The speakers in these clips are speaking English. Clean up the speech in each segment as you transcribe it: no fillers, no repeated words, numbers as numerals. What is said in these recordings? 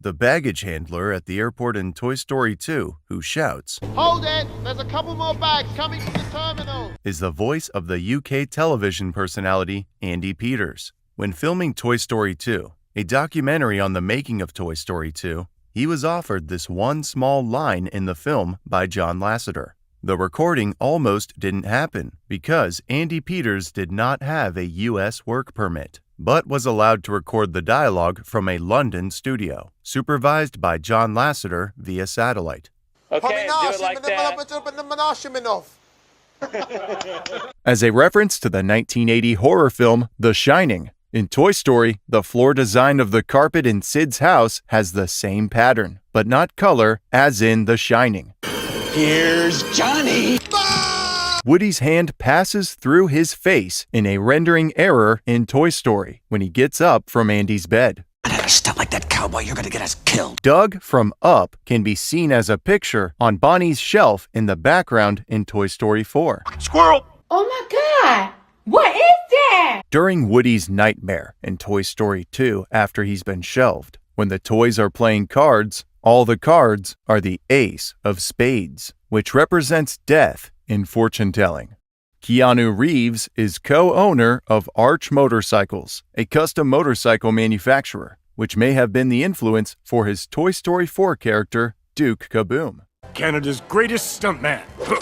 the baggage handler at the airport in Toy Story 2, who shouts, "Hold it! There's a couple more bags coming from the terminal!" is the voice of the UK television personality Andy Peters. When filming Toy Story 2, a documentary on the making of Toy Story 2, he was offered this one small line in the film by John Lasseter. The recording almost didn't happen because Andy Peters did not have a U.S. work permit, but was allowed to record the dialogue from a London studio, supervised by John Lasseter via satellite. Okay, do it like that. As a reference to the 1980 horror film The Shining, in Toy Story, the floor design of the carpet in Sid's house has the same pattern, but not color as in The Shining. Here's Johnny! Woody's hand passes through his face in a rendering error in Toy Story when he gets up from Andy's bed. Stop like that, cowboy. You're gonna get us killed. Doug from Up can be seen as a picture on Bonnie's shelf in the background in Toy Story 4. Squirrel! Oh my God! What is that? During Woody's nightmare in Toy Story 2 after he's been shelved, when the toys are playing cards, all the cards are the ace of spades, which represents death in fortune-telling. Keanu Reeves is co-owner of Arch Motorcycles, a custom motorcycle manufacturer, which may have been the influence for his Toy Story 4 character, Duke Kaboom. Canada's greatest stuntman. Huh.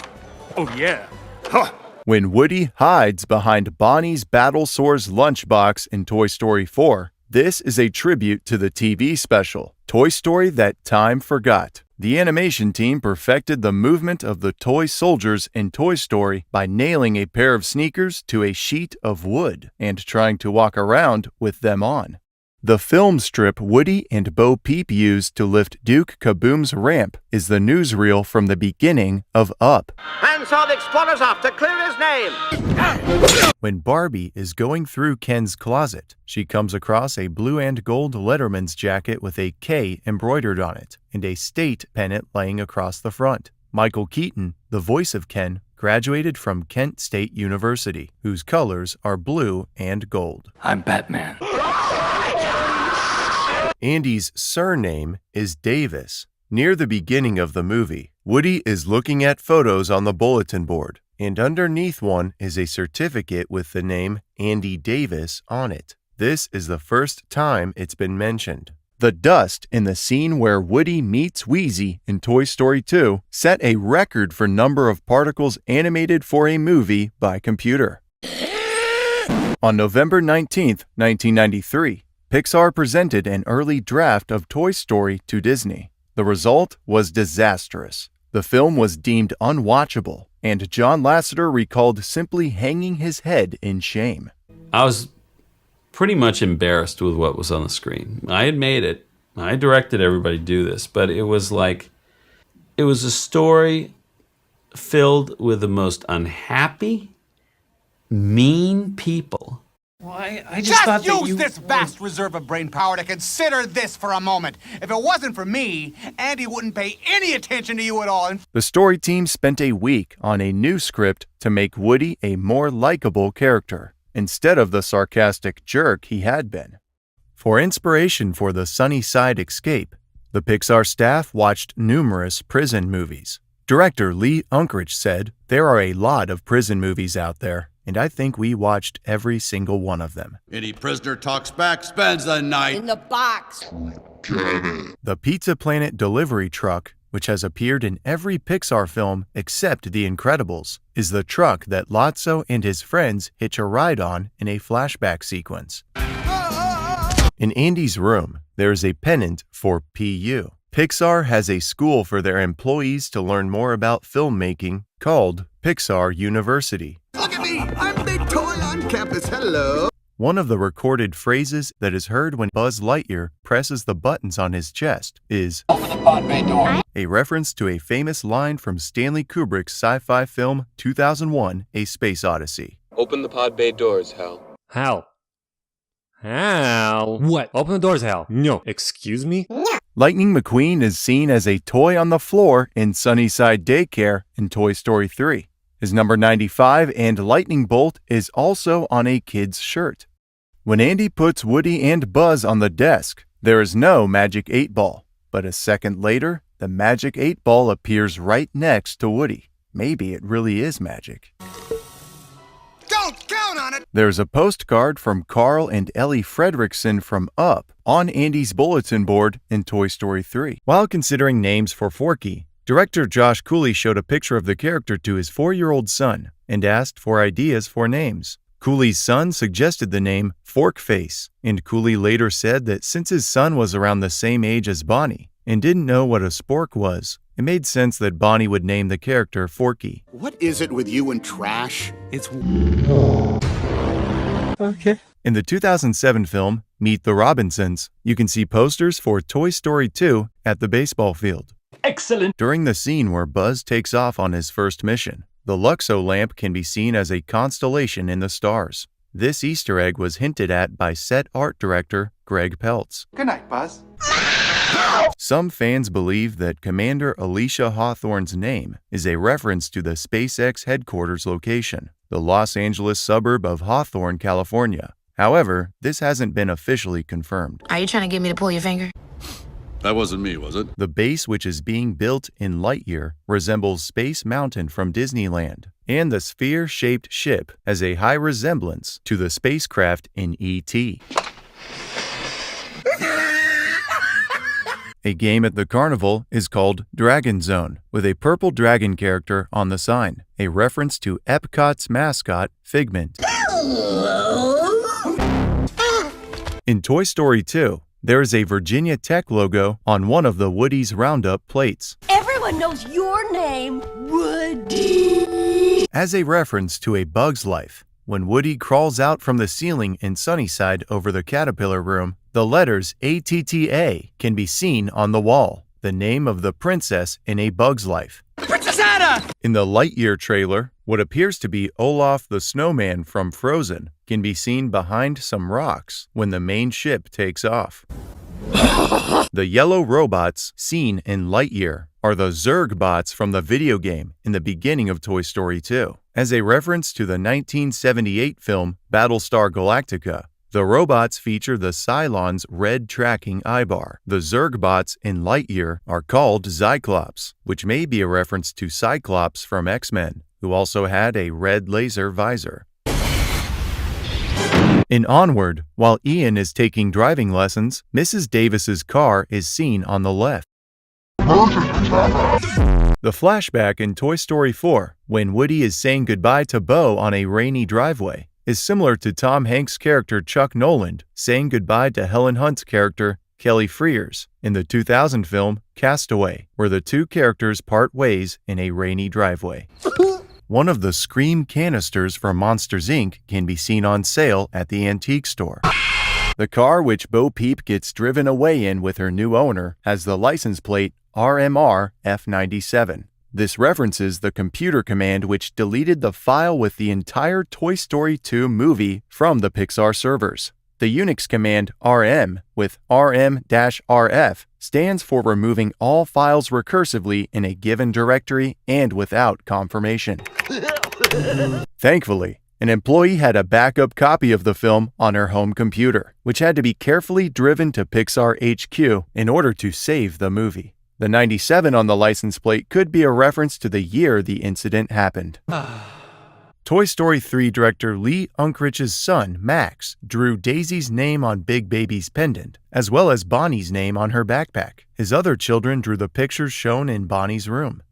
Oh yeah. Huh. When Woody hides behind Bonnie's Battlesaur's lunchbox in Toy Story 4, this is a tribute to the TV special, Toy Story That Time Forgot. The animation team perfected the movement of the toy soldiers in Toy Story by nailing a pair of sneakers to a sheet of wood and trying to walk around with them on. The film strip Woody and Bo Peep used to lift Duke Kaboom's ramp is the newsreel from the beginning of Up. "And so the explorer's off to clear his name!" When Barbie is going through Ken's closet, she comes across a blue and gold Letterman's jacket with a K embroidered on it and a state pennant laying across the front. Michael Keaton, the voice of Ken, graduated from Kent State University, whose colors are blue and gold. I'm Batman. Andy's surname is Davis. Near the beginning of the movie, Woody is looking at photos on the bulletin board, and underneath one is a certificate with the name Andy Davis on it. This is the first time it's been mentioned. The dust in the scene where Woody meets Wheezy in Toy Story 2 set a record for number of particles animated for a movie by computer. On November 19, 1993, Pixar presented an early draft of Toy Story to Disney. The result was disastrous. The film was deemed unwatchable, and John Lasseter recalled simply hanging his head in shame. I was pretty much embarrassed with what was on the screen. I had made it. I directed everybody to do this, but it was a story filled with the most unhappy, mean people. Well, I just thought that use this vast reserve of brain power to consider this for a moment. If it wasn't for me, Andy wouldn't pay any attention to you at all. The story team spent a week on a new script to make Woody a more likable character, instead of the sarcastic jerk he had been. For inspiration for the Sunny Side Escape, the Pixar staff watched numerous prison movies. Director Lee Unkrich said, "There are a lot of prison movies out there, and I think we watched every single one of them." Any prisoner talks back spends the night In the box. The Pizza Planet delivery truck, which has appeared in every Pixar film except The Incredibles, is the truck that Lotso and his friends hitch a ride on in a flashback sequence. In Andy's room, there is a pennant for PU. Pixar has a school for their employees to learn more about filmmaking called Pixar University. Look at me! I'm Big Toy on campus. Hello! One of the recorded phrases that is heard when Buzz Lightyear presses the buttons on his chest is Open the pod bay door. a reference to a famous line from Stanley Kubrick's sci-fi film 2001: A Space Odyssey. Open the pod bay doors, Hal. Hal. Hal. What? Open the doors, Hal. No. Excuse me? Lightning McQueen is seen as a toy on the floor in Sunnyside Daycare in Toy Story 3. His number 95 and lightning bolt is also on a kid's shirt. When Andy puts Woody and Buzz on the desk, There is no Magic 8 Ball, but a second later, the Magic 8 Ball appears right next to Woody. Maybe it really is magic. Don't count on it! There's a postcard from Carl and Ellie Fredrickson from Up on Andy's bulletin board in Toy Story 3. While considering names for Forky, director Josh Cooley showed a picture of the character to his 4-year-old son and asked for ideas for names. Cooley's son suggested the name Forkface, and Cooley later said that since his son was around the same age as Bonnie and didn't know what a spork was, it made sense that Bonnie would name the character Forky. What is it with you and trash? It's Okay. In the 2007 film, Meet the Robinsons, you can see posters for Toy Story 2 at the baseball field. excellent. During the scene where Buzz takes off on his first mission, the Luxo lamp can be seen as a constellation in the stars. This Easter egg was hinted at by set art director Greg Peltz. Good night, Buzz. Some fans believe that Commander Alicia Hawthorne's name is a reference to the SpaceX headquarters location, the Los Angeles suburb of Hawthorne, California. However, this hasn't been officially confirmed. Are you trying to get me to pull your finger? That wasn't me, was it? The base, which is being built in Lightyear, resembles Space Mountain from Disneyland, and the sphere-shaped ship has a high resemblance to the spacecraft in E.T. A game at the carnival is called Dragon Zone, with a purple dragon character on the sign, a reference to Epcot's mascot, Figment. In Toy Story 2, there is a Virginia Tech logo on one of the Woody's Roundup plates. Everyone knows your name, Woody. As a reference to A Bug's Life, when Woody crawls out from the ceiling in Sunnyside over the Caterpillar Room, the letters ATTA can be seen on the wall, the name of the princess in A Bug's Life. Princess Anna! In the Lightyear trailer, what appears to be Olaf the Snowman from Frozen can be seen behind some rocks when the main ship takes off. The yellow robots seen in Lightyear are the Zurg bots from the video game in the beginning of Toy Story 2. As a reference to the 1978 film Battlestar Galactica, the robots feature the Cylon's red tracking eyebar. The Zurg bots in Lightyear are called Zyclops, which may be a reference to Cyclops from X-Men, who also had a red laser visor. In Onward, while Ian is taking driving lessons, Mrs. Davis's car is seen on the left. The flashback in Toy Story 4, when Woody is saying goodbye to Bo on a rainy driveway, is similar to Tom Hanks' character Chuck Noland saying goodbye to Helen Hunt's character Kelly Frears in the 2000 film Castaway, where the two characters part ways in a rainy driveway. One of the Scream canisters from Monsters, Inc. can be seen on sale at the antique store. The car which Bo Peep gets driven away in with her new owner has the license plate RMR F97. This references the computer command which deleted the file with the entire Toy Story 2 movie from the Pixar servers. The Unix command rm with rm-rf stands for removing all files recursively in a given directory and without confirmation. Thankfully, an employee had a backup copy of the film on her home computer, which had to be carefully driven to Pixar HQ in order to save the movie. The 97 on the license plate could be a reference to the year the incident happened. Toy Story 3 director Lee Unkrich's son, Max, drew Daisy's name on Big Baby's pendant, as well as Bonnie's name on her backpack. His other children drew the pictures shown in Bonnie's room.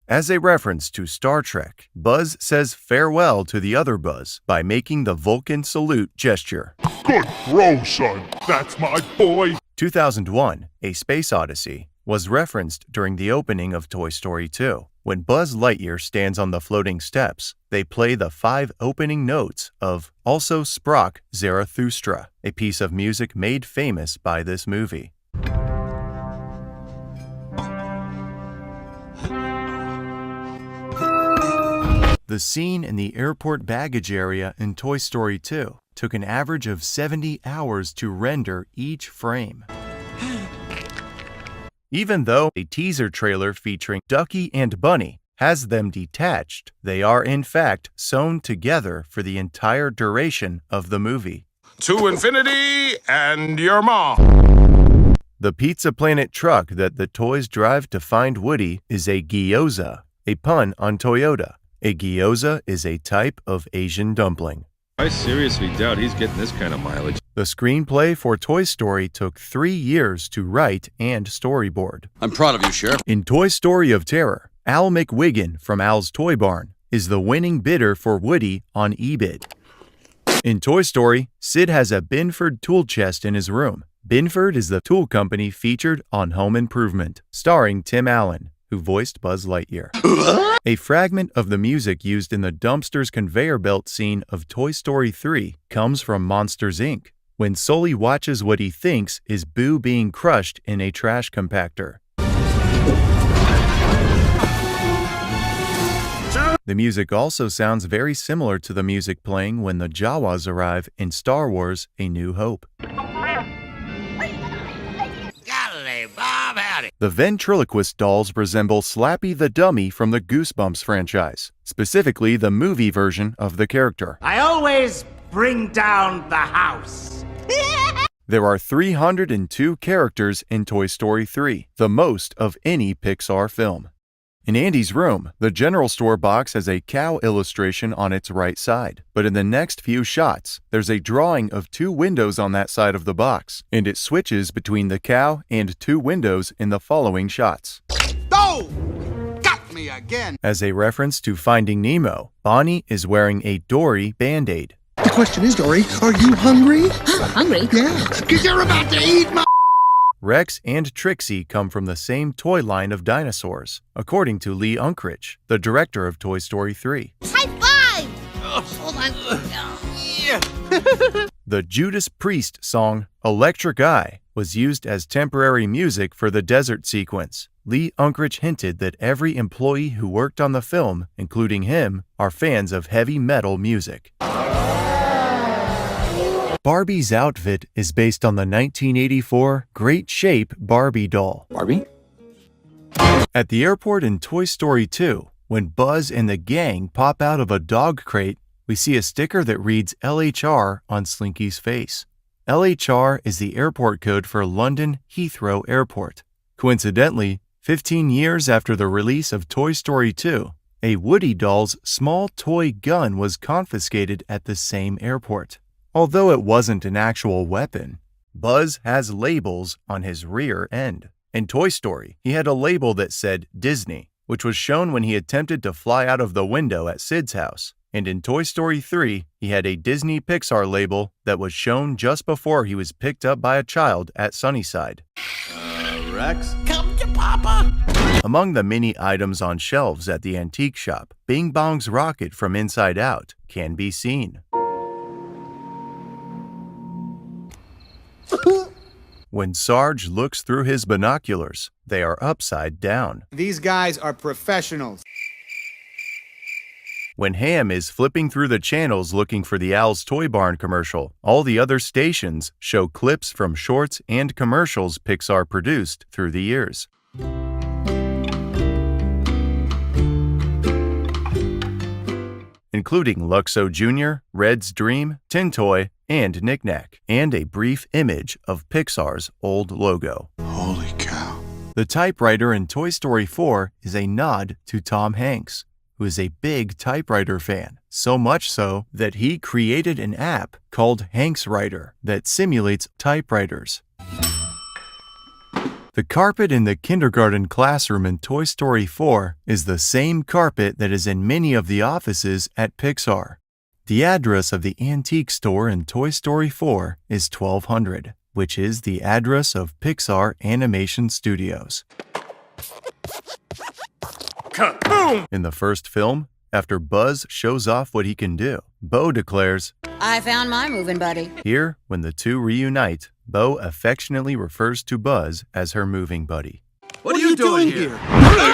As a reference to Star Trek, Buzz says farewell to the other Buzz by making the Vulcan salute gesture. Good bro, son. That's my boy. 2001, A Space Odyssey, was referenced during the opening of Toy Story 2. When Buzz Lightyear stands on the floating steps, they play the 5 opening notes of Also Sprach Zarathustra, a piece of music made famous by this movie. The scene in the airport baggage area in Toy Story 2 took an average of 70 hours to render each frame. Even though a teaser trailer featuring Ducky and Bunny has them detached, they are in fact sewn together for the entire duration of the movie. To infinity and your mom. The Pizza Planet truck that the toys drive to find Woody is a gyoza, a pun on Toyota. A gyoza is a type of Asian dumpling. I seriously doubt he's getting this kind of mileage. The screenplay for Toy Story took 3 years to write and storyboard. I'm proud of you, Sheriff. In Toy Story of Terror, Al McWiggin from Al's Toy Barn is the winning bidder for Woody on eBid. In Toy Story, Sid has a Binford tool chest in his room. Binford is the tool company featured on Home Improvement, starring Tim Allen, who voiced Buzz Lightyear. A fragment of the music used in the dumpster's conveyor belt scene of Toy Story 3 comes from Monsters, Inc., when Sully watches what he thinks is Boo being crushed in a trash compactor. The music also sounds very similar to the music playing when the Jawas arrive in Star Wars: A New Hope. The ventriloquist dolls resemble Slappy the Dummy from the Goosebumps franchise, specifically the movie version of the character. I always bring down the house. There are 302 characters in Toy Story 3, the most of any Pixar film. In Andy's room, the general store box has a cow illustration on its right side, but in the next few shots, there's a drawing of 2 windows on that side of the box, and it switches between the cow and 2 windows in the following shots. Oh! Got me again! As a reference to Finding Nemo, Bonnie is wearing a Dory Band-Aid. The question is, Dory, are you hungry? Hungry? Yeah, because you're about to eat my... Rex and Trixie come from the same toy line of dinosaurs, according to Lee Unkrich, the director of Toy Story 3. High five! Hold on. The Judas Priest song Electric Eye was used as temporary music for the desert sequence. Lee Unkrich hinted that every employee who worked on the film, including him, are fans of heavy metal music. Barbie's outfit is based on the 1984 Great Shape Barbie doll. Barbie? At the airport in Toy Story 2, when Buzz and the gang pop out of a dog crate, we see a sticker that reads LHR on Slinky's face. LHR is the airport code for London Heathrow Airport. Coincidentally, 15 years after the release of Toy Story 2, a Woody doll's small toy gun was confiscated at the same airport. Although it wasn't an actual weapon, Buzz has labels on his rear end. In Toy Story, he had a label that said Disney, which was shown when he attempted to fly out of the window at Sid's house. And in Toy Story 3, he had a Disney Pixar label that was shown just before he was picked up by a child at Sunnyside. Rex? Come to Papa. Among the many items on shelves at the antique shop, Bing Bong's rocket from Inside Out can be seen. When Sarge looks through his binoculars, they are upside down. These guys are professionals. When Ham is flipping through the channels looking for the Al's Toy Barn commercial, all the other stations show clips from shorts and commercials Pixar produced through the years. Including Luxo Jr., Red's Dream, Tin Toy, and Knick Knack, and a brief image of Pixar's old logo. Holy cow. The typewriter in Toy Story 4 is a nod to Tom Hanks, who is a big typewriter fan, so much so that he created an app called Hanks Writer that simulates typewriters. The carpet in the kindergarten classroom in Toy Story 4 is the same carpet that is in many of the offices at Pixar. The address of the antique store in Toy Story 4 is 1200, which is the address of Pixar Animation Studios. Kaboom! In the first film, after Buzz shows off what he can do, Bo declares, I found my moving buddy. Here, when the two reunite, Bo affectionately refers to Buzz as her moving buddy. What are you doing here?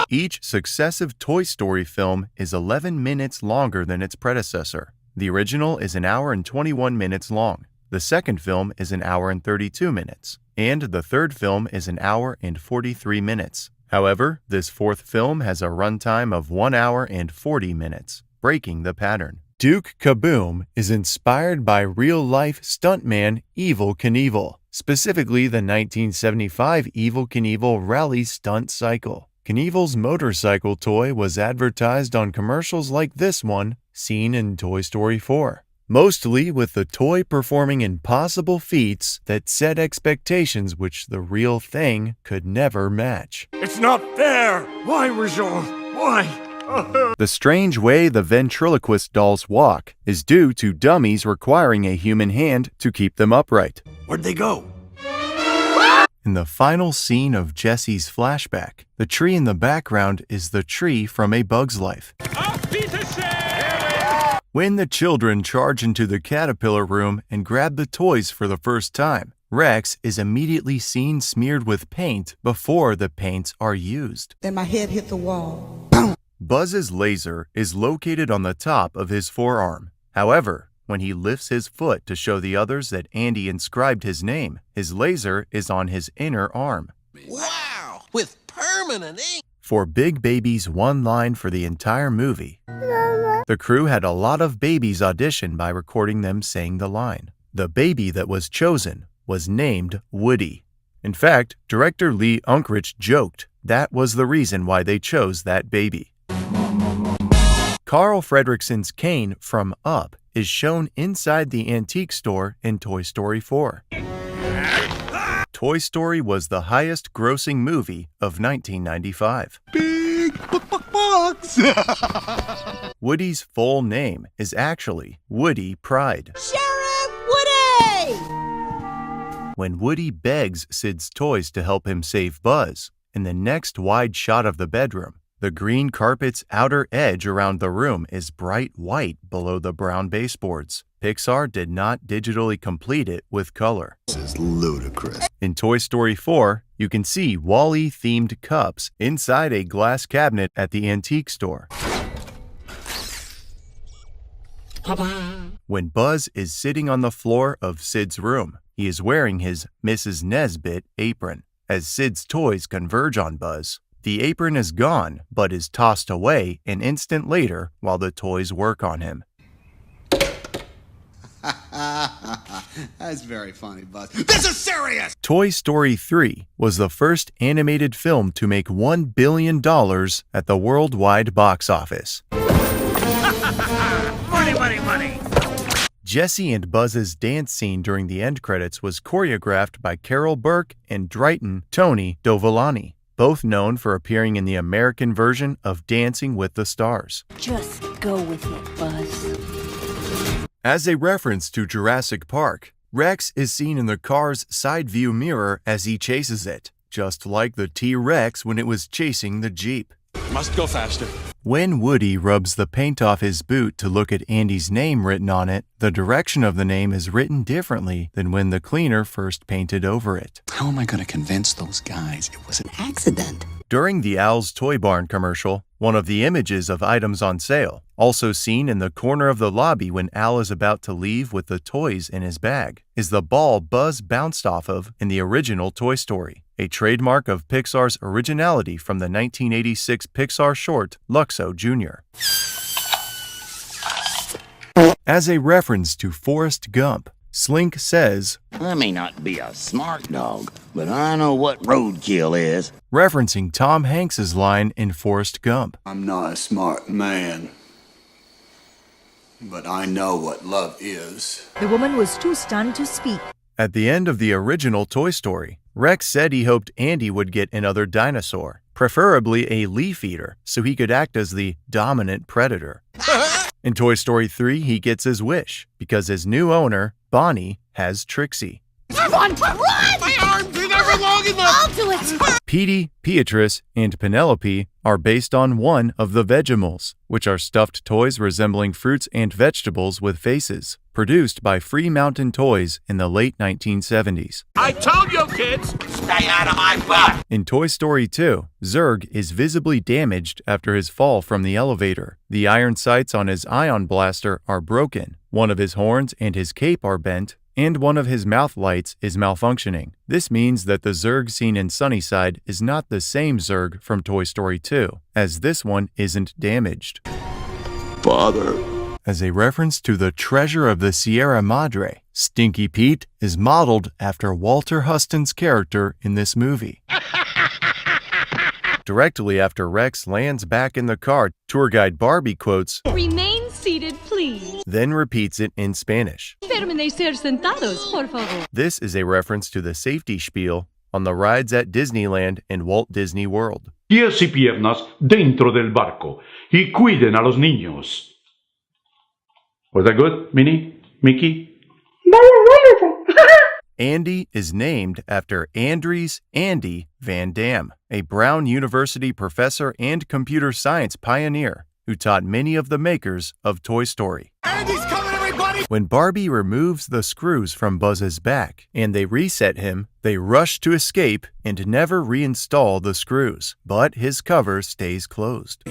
Each successive Toy Story film is 11 minutes longer than its predecessor. The original is an hour and 21 minutes long. The second film is an hour and 32 minutes. And the third film is an hour and 43 minutes. However, this fourth film has a runtime of 1 hour and 40 minutes, breaking the pattern. Duke Kaboom is inspired by real-life stuntman Evel Knievel. specifically the 1975 Evel Knievel Rally Stunt Cycle. Knievel's motorcycle toy was advertised on commercials like this one, seen in Toy Story 4. Mostly with the toy performing impossible feats that set expectations which the real thing could never match. It's not fair! Why, Rajon? Why? The strange way the ventriloquist dolls walk is due to dummies requiring a human hand to keep them upright. Where'd they go? In the final scene of Jesse's flashback, the tree in the background is the tree from A Bug's Life. When the children charge into the caterpillar room and grab the toys for the first time, Rex is immediately seen smeared with paint before the paints are used. Then my head hit the wall. Buzz's laser is located on the top of his forearm. However, when he lifts his foot to show the others that Andy inscribed his name, his laser is on his inner arm. Wow! With permanent ink! For Big Baby's one line for the entire movie, the crew had a lot of babies audition by recording them saying the line. The baby that was chosen was named Woody. In fact, director Lee Unkrich joked that was the reason why they chose that baby. Carl Fredrickssen's cane from Up is shown inside the antique store in Toy Story 4. Toy Story was the highest grossing movie of 1995. Big box! Woody's full name is actually Woody Pride. Sheriff Woody! When Woody begs Sid's toys to help him save Buzz, in the next wide shot of the bedroom, the green carpet's outer edge around the room is bright white below the brown baseboards. Pixar did not digitally complete it with color. This is ludicrous. In Toy Story 4, you can see Wall-E-themed cups inside a glass cabinet at the antique store. When Buzz is sitting on the floor of Sid's room, he is wearing his Mrs. Nesbit apron. As Sid's toys converge on Buzz, the apron is gone, but is tossed away an instant later while the toys work on him. That's very funny, Buzz. This is serious! Toy Story 3 was the first animated film to make $1 billion at the worldwide box office. Money, money, money! Jesse and Buzz's dance scene during the end credits was choreographed by Carol Burke and Drayton Tony Dovolani, both known for appearing in the American version of Dancing with the Stars. Just go with it, Buzz. As a reference to Jurassic Park, Rex is seen in the car's side view mirror as he chases it, just like the T-Rex when it was chasing the Jeep. Must go faster. When Woody rubs the paint off his boot to look at Andy's name written on it, the direction of the name is written differently than when the cleaner first painted over it. How am I going to convince those guys it was an accident? During the Al's Toy Barn commercial, one of the images of items on sale, also seen in the corner of the lobby when Al is about to leave with the toys in his bag, is the ball Buzz bounced off of in the original Toy Story, a trademark of Pixar's originality from the 1986 Pixar short Luxo Jr. As a reference to Forrest Gump, Slink says, "I may not be a smart dog, but I know what roadkill is." Referencing Tom Hanks's line in Forrest Gump. I'm not a smart man, but I know what love is. The woman was too stunned to speak. At the end of the original Toy Story, Rex said he hoped Andy would get another dinosaur, preferably a leaf eater, so he could act as the dominant predator. In Toy Story 3, he gets his wish, because his new owner, Bonnie, has Trixie. Come on, run! My arms are never long enough! I'll do it! Petey, Beatrice, and Penelope are based on one of the Vegemals, which are stuffed toys resembling fruits and vegetables with faces, produced by Free Mountain Toys in the late 1970s. I told you kids, stay out of my butt! In Toy Story 2, Zurg is visibly damaged after his fall from the elevator. The iron sights on his ion blaster are broken, one of his horns and his cape are bent, and one of his mouth lights is malfunctioning. This means that the Zurg seen in Sunnyside is not the same Zurg from Toy Story 2, as this one isn't damaged. Father. As a reference to the treasure of the Sierra Madre, Stinky Pete is modeled after Walter Huston's character in this movie. Directly after Rex lands back in the car, tour guide Barbie quotes, Remain seated, please. then repeats it in Spanish. Permanecer sentados, por favor. This is a reference to the safety spiel on the rides at Disneyland and Walt Disney World. Pies y piernas dentro del barco y cuiden a los niños. Was that good, Minnie? Mickey? Andy is named after Andries Andy Van Dam, a Brown University professor and computer science pioneer who taught many of the makers of Toy Story. Andy's coming, everybody! When Barbie removes the screws from Buzz's back and they reset him, they rush to escape and never reinstall the screws, but his cover stays closed.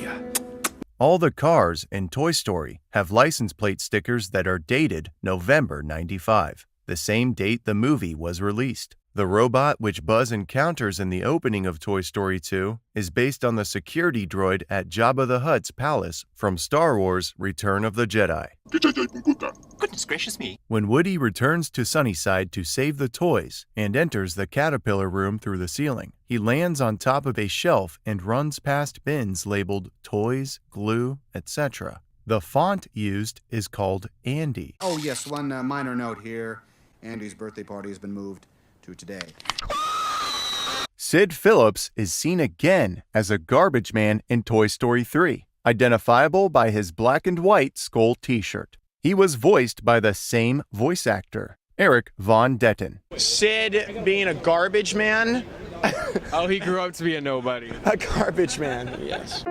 All the cars in Toy Story have license plate stickers that are dated November 95, the same date the movie was released. The robot which Buzz encounters in the opening of Toy Story 2 is based on the security droid at Jabba the Hutt's palace from Star Wars Return of the Jedi. Goodness gracious me. When Woody returns to Sunnyside to save the toys and enters the caterpillar room through the ceiling, he lands on top of a shelf and runs past bins labeled toys, glue, etc. The font used is called Andy. Oh, yes, one minor note here. Andy's birthday party has been moved to today. Sid Phillips is seen again as a garbage man in Toy Story 3, identifiable by his black and white skull t-shirt. He was voiced by the same voice actor, Eric Von Detten. Sid being a garbage man? Oh, he grew up to be a nobody. A garbage man, yes.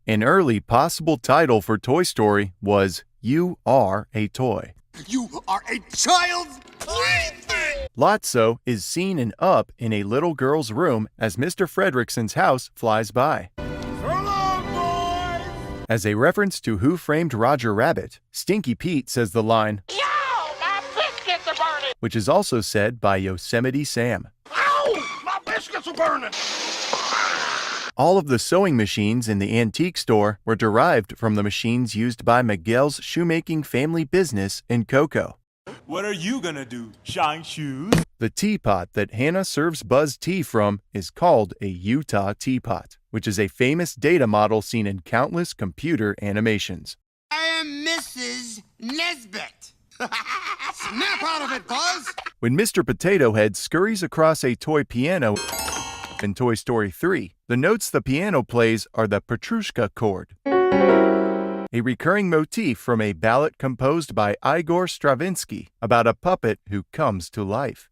An early possible title for Toy Story was You Are a Toy. You are a child's plaything! Lotso is seen in Up in a little girl's room as Mr. Fredrickson's house flies by. So long, boys! As a reference to Who Framed Roger Rabbit, Stinky Pete says the line, Yo, my biscuits are burning! which is also said by Yosemite Sam. Ow, my biscuits are burning! All of the sewing machines in the antique store were derived from the machines used by Miguel's shoemaking family business in Cocoa. What are you gonna do? Shine shoes? The teapot that Hannah serves Buzz tea from is called a Utah teapot, which is a famous data model seen in countless computer animations. I am Mrs. Nesbit. Snap out of it, Buzz! When Mr. Potato Head scurries across a toy piano in Toy Story 3, the notes the piano plays are the Petrushka chord, a recurring motif from a ballad composed by Igor Stravinsky about a puppet who comes to life.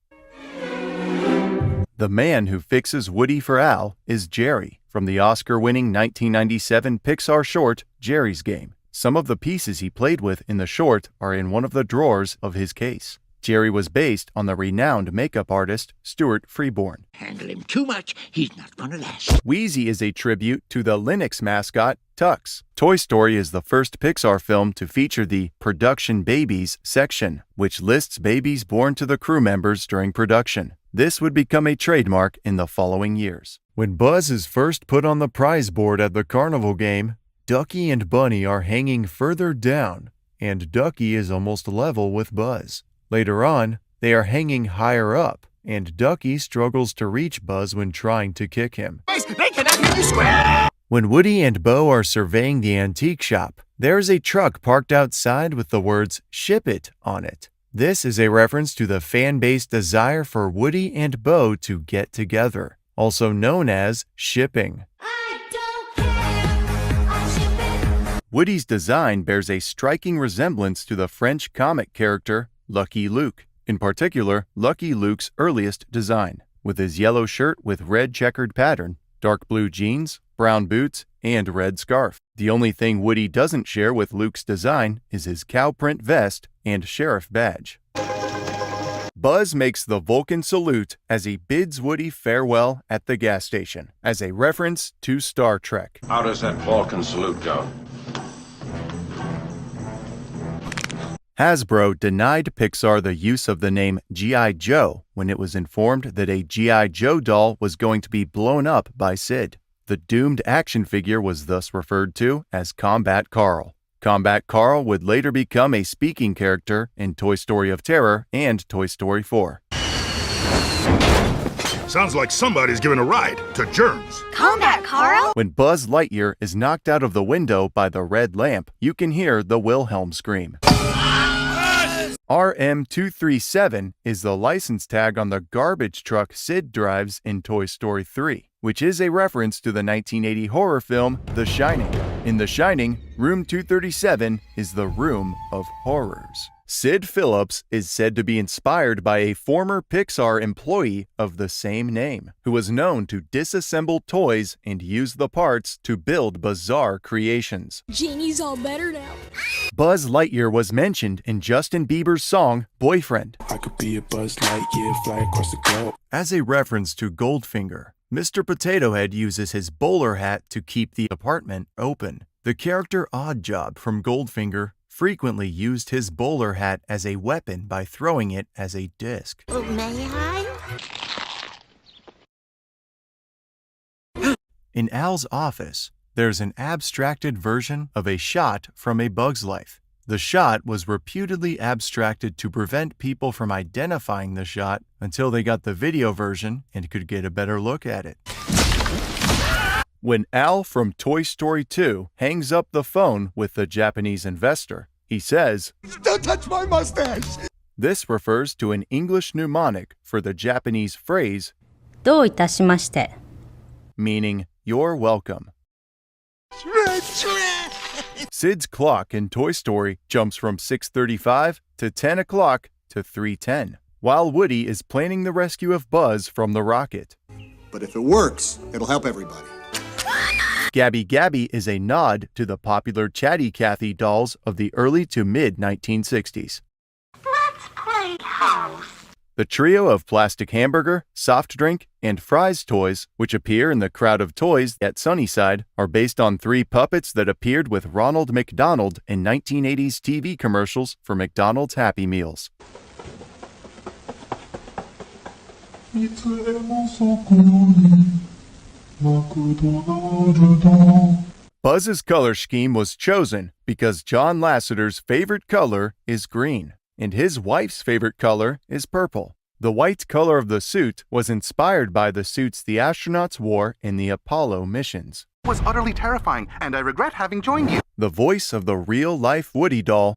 The man who fixes Woody for Al is Jerry, from the Oscar-winning 1997 Pixar short Jerry's Game. Some of the pieces he played with in the short are in one of the drawers of his case. Jerry was based on the renowned makeup artist Stuart Freeborn. Handle him too much, he's not gonna last. Wheezy is a tribute to the Linux mascot, Tux. Toy Story is the first Pixar film to feature the Production Babies section, which lists babies born to the crew members during production. This would become a trademark in the following years. When Buzz is first put on the prize board at the carnival game, Ducky and Bunny are hanging further down, and Ducky is almost level with Buzz. Later on, they are hanging higher up, and Ducky struggles to reach Buzz when trying to kick him. They cannot hear you swear! When Woody and Bo are surveying the antique shop, there is a truck parked outside with the words "Ship It" on it. This is a reference to the fan-based desire for Woody and Bo to get together, also known as shipping. Woody's design bears a striking resemblance to the French comic character Lucky Luke, in particular Lucky Luke's earliest design, with his yellow shirt with red checkered pattern, dark blue jeans, brown boots, and red scarf. The only thing Woody doesn't share with Luke's design is his cow print vest and sheriff badge. Buzz makes the Vulcan salute as he bids Woody farewell at the gas station, as a reference to Star Trek. How does that Vulcan salute go? Hasbro denied Pixar the use of the name G.I. Joe when it was informed that a G.I. Joe doll was going to be blown up by Sid. The doomed action figure was thus referred to as Combat Carl. Combat Carl would later become a speaking character in Toy Story of Terror and Toy Story 4. Sounds like somebody's giving a ride to germs. Combat Carl? When Buzz Lightyear is knocked out of the window by the red lamp, you can hear the Wilhelm scream. RM237 is the license tag on the garbage truck Sid drives in Toy Story 3, which is a reference to the 1980 horror film The Shining. In The Shining, Room 237 is the Room of Horrors. Sid Phillips is said to be inspired by a former Pixar employee of the same name, who was known to disassemble toys and use the parts to build bizarre creations. Genie's all better now. Buzz Lightyear was mentioned in Justin Bieber's song Boyfriend. I could be a Buzz Lightyear, fly across the globe. As a reference to Goldfinger, Mr. Potato Head uses his bowler hat to keep the apartment open. The character Oddjob from Goldfinger frequently used his bowler hat as a weapon by throwing it as a disc. May I? In Al's office, there's an abstracted version of a shot from A Bug's Life. The shot was reputedly abstracted to prevent people from identifying the shot until they got the video version and could get a better look at it. When Al from Toy Story 2 hangs up the phone with the Japanese investor, he says, "Don't touch my mustache!" This refers to an English mnemonic for the Japanese phrase, どういたしまして meaning, you're welcome. Sid's clock in Toy Story jumps from 6:35 to 10 o'clock to 3:10, while Woody is planning the rescue of Buzz from the rocket. But if it works, it'll help everybody. Gabby Gabby is a nod to the popular Chatty Cathy dolls of the early to mid-1960s. Let's play house. The trio of plastic hamburger, soft drink, and fries toys, which appear in the crowd of toys at Sunnyside, are based on 3 puppets that appeared with Ronald McDonald in 1980s TV commercials for McDonald's Happy Meals. Buzz's color scheme was chosen because John Lasseter's favorite color is green, and his wife's favorite color is purple. The white color of the suit was inspired by the suits the astronauts wore in the Apollo missions. It was utterly terrifying, and I regret having joined you. The voice of the real-life Woody doll,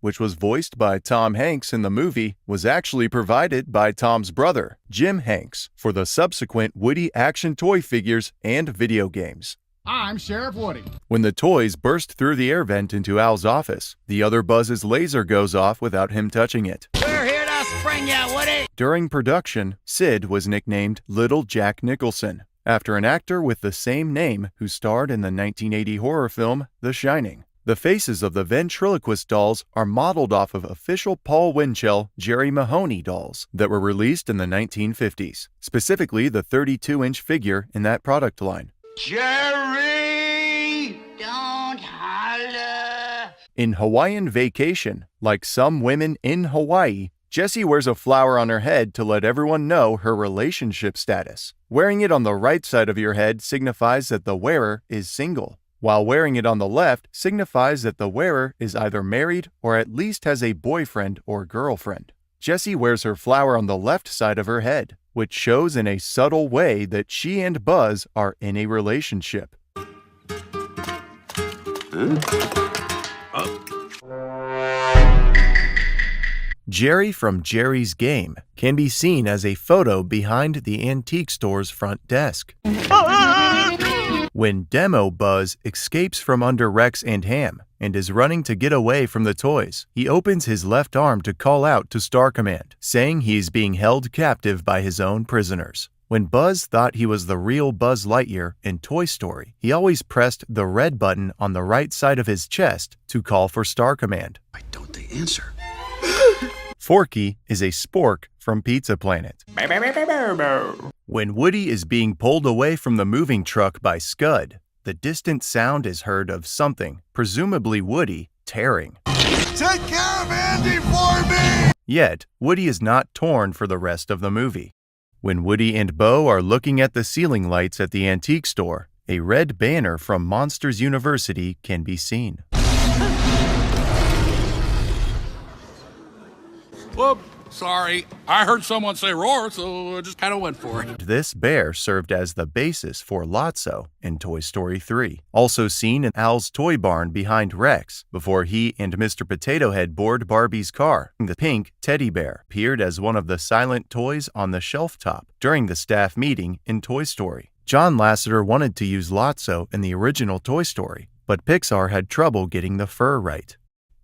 which was voiced by Tom Hanks in the movie, was actually provided by Tom's brother, Jim Hanks, for the subsequent Woody action toy figures and video games. I'm Sheriff Woody. When the toys burst through the air vent into Al's office, the other Buzz's laser goes off without him touching it. We're here to spring ya, Woody. During production, Sid was nicknamed Little Jack Nicholson, after an actor with the same name who starred in the 1980 horror film The Shining. The faces of the ventriloquist dolls are modeled off of official Paul Winchell Jerry Mahoney dolls that were released in the 1950s, specifically the 32-inch figure in that product line. Jerry! Don't holler! In Hawaiian Vacation, like some women in Hawaii, Jessie wears a flower on her head to let everyone know her relationship status. Wearing it on the right side of your head signifies that the wearer is single, while wearing it on the left signifies that the wearer is either married or at least has a boyfriend or girlfriend. Jessie wears her flower on the left side of her head, which shows in a subtle way that she and Buzz are in a relationship. Jerry from Jerry's Game can be seen as a photo behind the antique store's front desk. When Demo Buzz escapes from under Rex and Ham and is running to get away from the toys, he opens his left arm to call out to Star Command, saying he is being held captive by his own prisoners. When Buzz thought he was the real Buzz Lightyear in Toy Story, he always pressed the red button on the right side of his chest to call for Star Command. Why don't they answer? Forky is a spork from Pizza Planet. When Woody is being pulled away from the moving truck by Scud, the distant sound is heard of something, presumably Woody, tearing. Take care of Andy for me! Yet, Woody is not torn for the rest of the movie. When Woody and Bo are looking at the ceiling lights at the antique store, a red banner from Monsters University can be seen. Whoop, sorry. I heard someone say roar, so I just kind of went for it. This bear served as the basis for Lotso in Toy Story 3, also seen in Al's toy barn behind Rex, before he and Mr. Potato Head board Barbie's car. The pink teddy bear appeared as one of the silent toys on the shelf top during the staff meeting in Toy Story. John Lasseter wanted to use Lotso in the original Toy Story, but Pixar had trouble getting the fur right.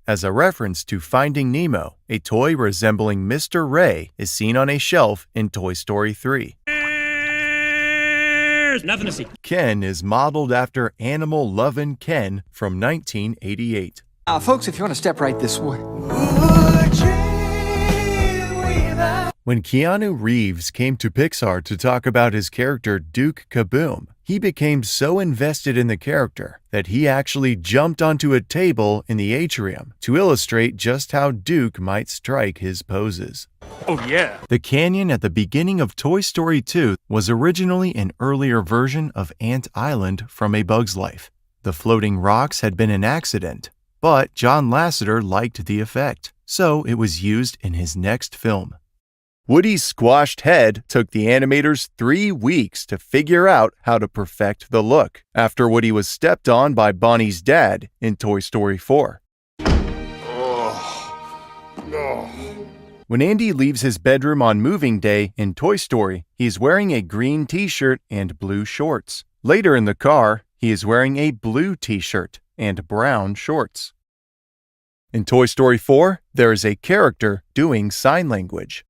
As a reference to Finding Nemo, a toy resembling Mr. Ray is seen on a shelf in Toy Story 3. There's nothing to see. Ken is modeled after Animal Lovin' Ken from 1988. Folks, if you want to step right this way. When Keanu Reeves came to Pixar to talk about his character Duke Kaboom, he became so invested in the character that he actually jumped onto a table in the atrium to illustrate just how Duke might strike his poses. Oh yeah. The canyon at the beginning of Toy Story 2 was originally an earlier version of Ant Island from A Bug's Life. The floating rocks had been an accident, but John Lasseter liked the effect, so it was used in his next film. Woody's squashed head took the animators 3 weeks to figure out how to perfect the look, after Woody was stepped on by Bonnie's dad in Toy Story 4. When Andy leaves his bedroom on moving day in Toy Story, he is wearing a green t-shirt and blue shorts. Later in the car, he is wearing a blue t-shirt and brown shorts. In Toy Story 4, there is a character doing sign language.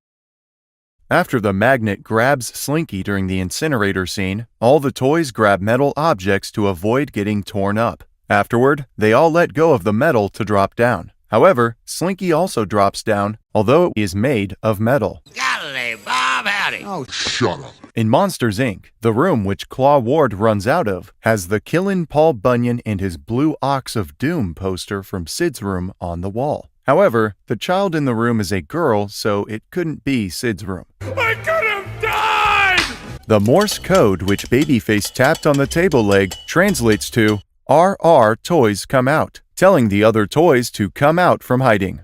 After the magnet grabs Slinky during the incinerator scene, all the toys grab metal objects to avoid getting torn up. Afterward, they all let go of the metal to drop down. However, Slinky also drops down, although he is made of metal. Golly, Bob, howdy. Oh, shut up. In Monsters, Inc., the room which Claw Ward runs out of has the Killin' Paul Bunyan and his Blue Ox of Doom poster from Sid's room on the wall. However, the child in the room is a girl, so it couldn't be Sid's room. I could have died! The Morse code which Babyface tapped on the table leg translates to RR toys come out, telling the other toys to come out from hiding.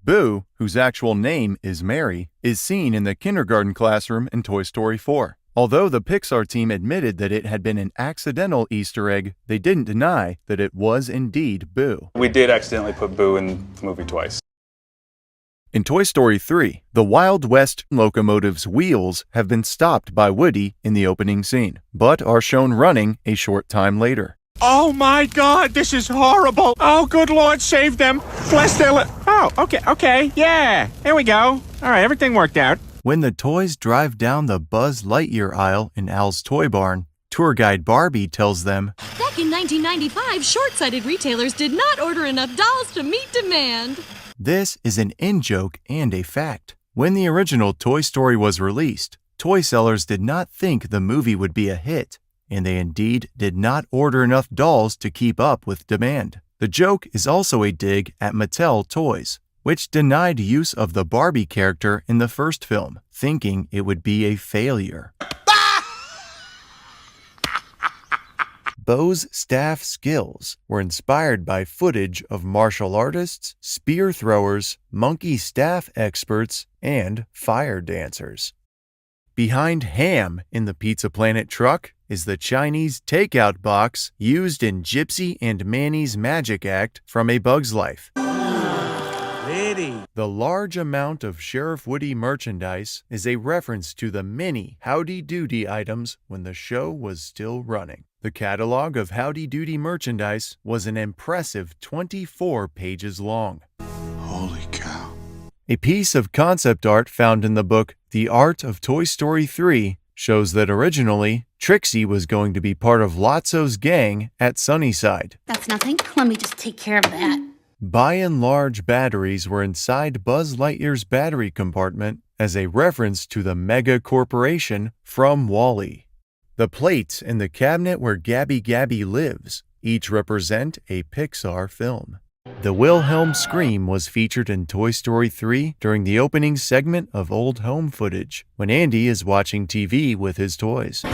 Boo, whose actual name is Mary, is seen in the kindergarten classroom in Toy Story 4. Although the Pixar team admitted that it had been an accidental Easter egg, they didn't deny that it was indeed Boo. We did accidentally put Boo in the movie twice. In Toy Story 3, the Wild West locomotive's wheels have been stopped by Woody in the opening scene, but are shown running a short time later. Oh my God, this is horrible. Oh, good Lord, save them. Bless their Oh, okay, yeah. There we go. All right, everything worked out. When the toys drive down the Buzz Lightyear aisle in Al's toy barn, tour guide Barbie tells them, Back in 1995, short-sighted retailers did not order enough dolls to meet demand. This is an in-joke and a fact. When the original Toy Story was released, toy sellers did not think the movie would be a hit, and they indeed did not order enough dolls to keep up with demand. The joke is also a dig at Mattel Toys, which denied use of the Barbie character in the first film, thinking it would be a failure. Bo's staff skills were inspired by footage of martial artists, spear throwers, monkey staff experts, and fire dancers. Behind Ham in the Pizza Planet truck is the Chinese takeout box used in Gypsy and Manny's Magic Act from A Bug's Life. The large amount of Sheriff Woody merchandise is a reference to the many Howdy Doody items when the show was still running. The catalog of Howdy Doody merchandise was an impressive 24 pages long. Holy cow. A piece of concept art found in the book The Art of Toy Story 3 shows that originally, Trixie was going to be part of Lotso's gang at Sunnyside. That's nothing. Let me just take care of that. By and large batteries were inside Buzz Lightyear's battery compartment as a reference to the mega corporation from WALL-E. The plates in the cabinet where Gabby Gabby lives each represent a Pixar film. The Wilhelm scream was featured in Toy Story 3 during the opening segment of Old Home footage, when Andy is watching TV with his toys.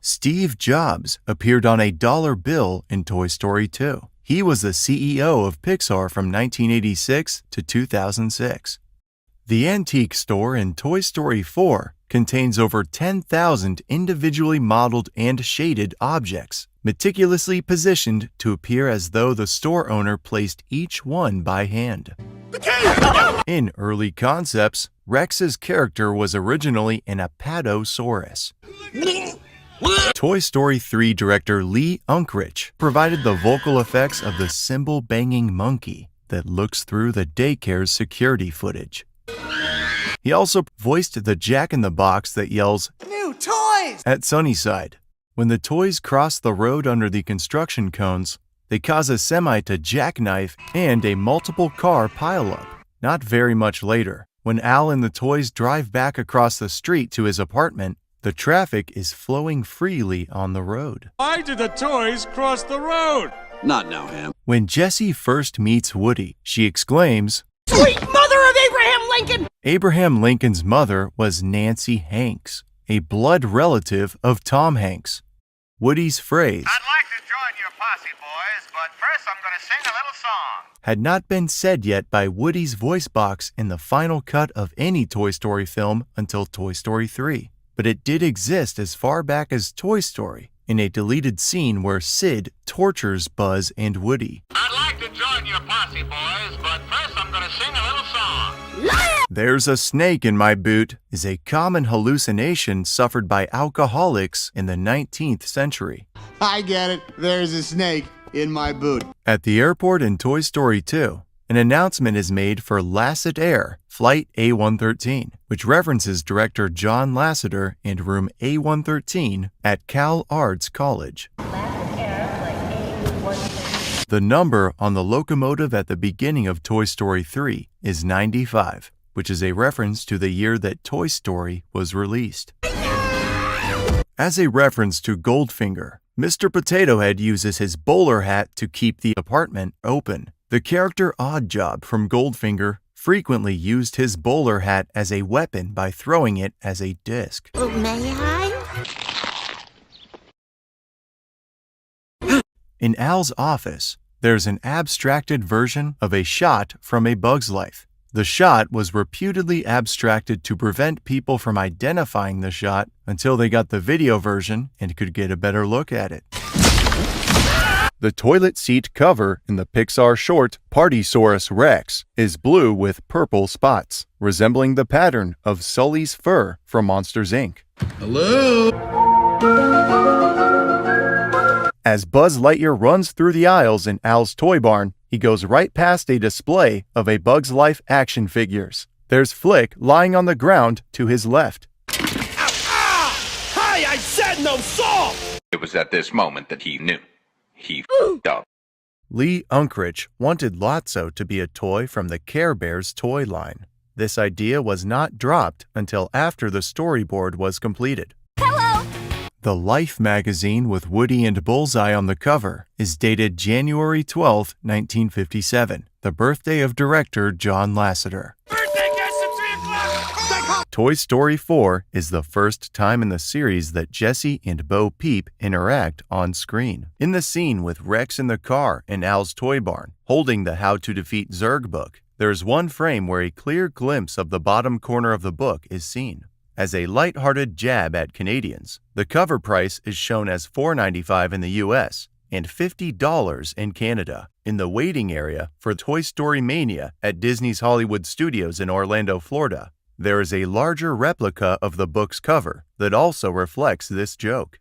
Steve Jobs appeared on a dollar bill in Toy Story 2. He was the CEO of Pixar from 1986 to 2006. The antique store in Toy Story 4 contains over 10,000 individually modeled and shaded objects, meticulously positioned to appear as though the store owner placed each one by hand. In early concepts, Rex's character was originally an Apatosaurus. Toy Story 3 director Lee Unkrich provided the vocal effects of the cymbal-banging monkey that looks through the daycare's security footage. He also voiced the Jack-in-the-Box that yells, "New toys!" at Sunnyside. When the toys cross the road under the construction cones, they cause a semi to jackknife and a multiple car pileup. Not very much later, when Al and the toys drive back across the street to his apartment, the traffic is flowing freely on the road. Why did the toys cross the road? Not now, Ham. When Jessie first meets Woody, she exclaims, "Sweet mother of Abraham Lincoln!" Abraham Lincoln's mother was Nancy Hanks, a blood relative of Tom Hanks. Woody's phrase, "I'd like to join your posse, boys, but first I'm going to sing a little song," had not been said yet by Woody's voice box in the final cut of any Toy Story film until Toy Story 3. But it did exist as far back as Toy Story, in a deleted scene where Sid tortures Buzz and Woody. "I'd like to join your posse, boys, but first I'm going to sing a little song." "There's a snake in my boot" is a common hallucination suffered by alcoholics in the 19th century. I get it. There's a snake in my boot. At the airport in Toy Story 2, an announcement is made for Lasset Air Flight A113, which references director John Lasseter and room A113 at Cal Arts College. The number on the locomotive at the beginning of Toy Story 3 is 95, which is a reference to the year that Toy Story was released. As a reference to Goldfinger, Mr. Potato Head uses his bowler hat to keep the apartment open. The character Oddjob from Goldfinger frequently used his bowler hat as a weapon by throwing it as a disc. May I? In Al's office, there's an abstracted version of a shot from A Bug's Life. The shot was reputedly abstracted to prevent people from identifying the shot until they got the video version and could get a better look at it. The toilet seat cover in the Pixar short Partysaurus Rex is blue with purple spots, resembling the pattern of Sully's fur from Monsters, Inc. Hello? As Buzz Lightyear runs through the aisles in Al's toy barn, he goes right past a display of A Bug's Life action figures. There's Flick lying on the ground to his left. Hey, I said no salt! It was at this moment that he knew. He f***ed up. Lee Unkrich wanted Lotso to be a toy from the Care Bears toy line. This idea was not dropped until after the storyboard was completed. Hello! The Life magazine with Woody and Bullseye on the cover is dated January 12, 1957, the birthday of director John Lasseter. Birthday guest at 3 o'clock! Toy Story 4 is the first time in the series that Jessie and Bo Peep interact on screen. In the scene with Rex in the car in Al's toy barn, holding the How to Defeat Zurg book, there's one frame where a clear glimpse of the bottom corner of the book is seen. As a light-hearted jab at Canadians, the cover price is shown as $4.95 in the US and $50 in Canada. In the waiting area for Toy Story Mania at Disney's Hollywood Studios in Orlando, Florida, there is a larger replica of the book's cover that also reflects this joke.